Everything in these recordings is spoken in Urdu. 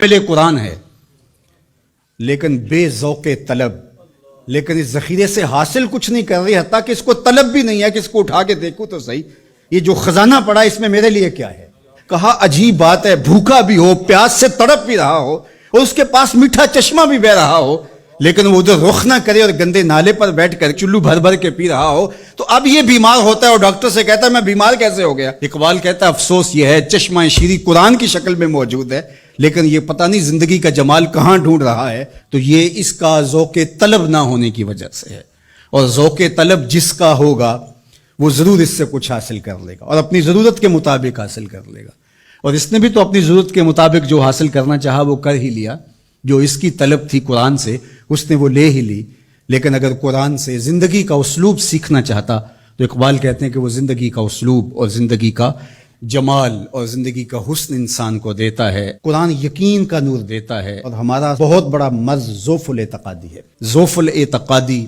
پہلے قرآن ہے لیکن بے ذوق طلب، لیکن اس ذخیرے سے حاصل کچھ نہیں کر رہی، حتیٰ کہ اس کو طلب بھی نہیں ہے کہ اس کو اٹھا کے دیکھوں تو صحیح یہ جو خزانہ پڑا اس میں میرے لیے کیا ہے۔ کہا عجیب بات ہے، بھوکا بھی ہو، پیاس سے تڑپ بھی رہا ہو اور اس کے پاس میٹھا چشمہ بھی بہ رہا ہو، لیکن وہ ادھر رخ نہ کرے اور گندے نالے پر بیٹھ کر چلو بھر بھر کے پی رہا ہو، تو اب یہ بیمار ہوتا ہے اور ڈاکٹر سے کہتا ہے میں بیمار کیسے ہو گیا۔ اقبال کہتا ہے افسوس یہ ہے چشمہ شیریں قرآن کی شکل میں موجود ہے، لیکن یہ پتہ نہیں زندگی کا جمال کہاں ڈھونڈ رہا ہے، تو یہ اس کا ذوق طلب نہ ہونے کی وجہ سے ہے۔ اور ذوق طلب جس کا ہوگا وہ ضرور اس سے کچھ حاصل کر لے گا اور اپنی ضرورت کے مطابق حاصل کر لے گا، اور اس نے بھی تو اپنی ضرورت کے مطابق جو حاصل کرنا چاہا وہ کر ہی لیا، جو اس کی طلب تھی قرآن سے اس نے وہ لے ہی لی۔ لیکن اگر قرآن سے زندگی کا اسلوب سیکھنا چاہتا تو اقبال کہتے ہیں کہ وہ زندگی کا اسلوب اور زندگی کا جمال اور زندگی کا حسن انسان کو دیتا ہے۔ قرآن یقین کا نور دیتا ہے، اور ہمارا بہت بڑا مرض ضعف الاعتقادی ہے۔ ضعف الاعتقادی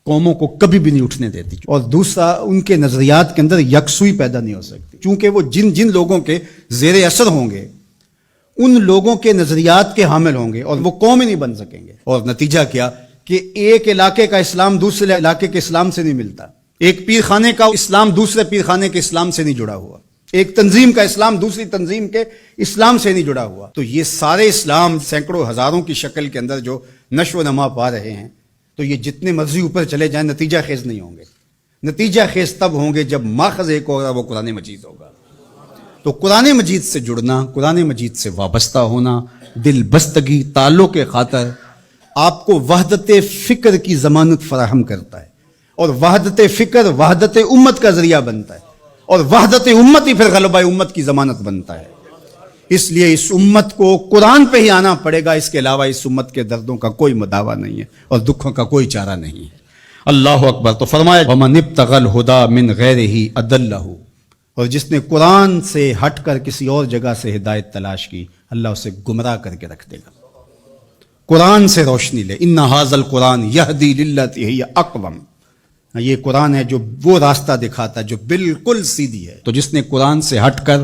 قوموں کو کبھی بھی نہیں اٹھنے دیتی، اور دوسرا ان کے نظریات کے اندر یکسوئی پیدا نہیں ہو سکتی، چونکہ وہ جن لوگوں کے زیر اثر ہوں گے ان لوگوں کے نظریات کے حامل ہوں گے اور وہ قوم ہی نہیں بن سکیں گے۔ اور نتیجہ کیا کہ ایک علاقے کا اسلام دوسرے علاقے کے اسلام سے نہیں ملتا، ایک پیر خانے کا اسلام دوسرے پیر خانے کے اسلام سے نہیں جڑا ہوا، ایک تنظیم کا اسلام دوسری تنظیم کے اسلام سے نہیں جڑا ہوا۔ تو یہ سارے اسلام سینکڑوں ہزاروں کی شکل کے اندر جو نشو و نما پا رہے ہیں، تو یہ جتنے مرضی اوپر چلے جائیں نتیجہ خیز نہیں ہوں گے۔ نتیجہ خیز تب ہوں گے جب ماخذ ایک ہوگا، وہ قرآن مجید ہوگا۔ تو قرآن مجید سے جڑنا، قرآن مجید سے وابستہ ہونا، دل بستگی تعلق خاطر آپ کو وحدت فکر کی ضمانت فراہم کرتا ہے، اور وحدت فکر وحدت امت کا ذریعہ بنتا ہے، اور وحدت امت ہی پھر غلبہ امت کی ضمانت بنتا ہے۔ اس لیے اس امت کو قرآن پہ ہی آنا پڑے گا، اس کے علاوہ اس امت کے دردوں کا کوئی مداوا نہیں ہے اور دکھوں کا کوئی چارہ نہیں ہے۔ اللہ اکبر۔ تو فرمایا وَمَنِ ابْتَغَى الْهُدَى مِنْ غَيْرِهِ أَضَلَّهُ، اور جس نے قرآن سے ہٹ کر کسی اور جگہ سے ہدایت تلاش کی اللہ اسے گمراہ کر کے رکھ دے گا۔ قرآن سے روشنی لے، ان ھذا القرآن یہدی للتی ہی اقوم، یہ قرآن ہے جو وہ راستہ دکھاتا ہے جو بالکل سیدھی ہے۔ تو جس نے قرآن سے ہٹ کر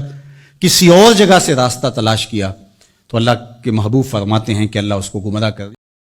کسی اور جگہ سے راستہ تلاش کیا تو اللہ کے محبوب فرماتے ہیں کہ اللہ اس کو گمراہ کر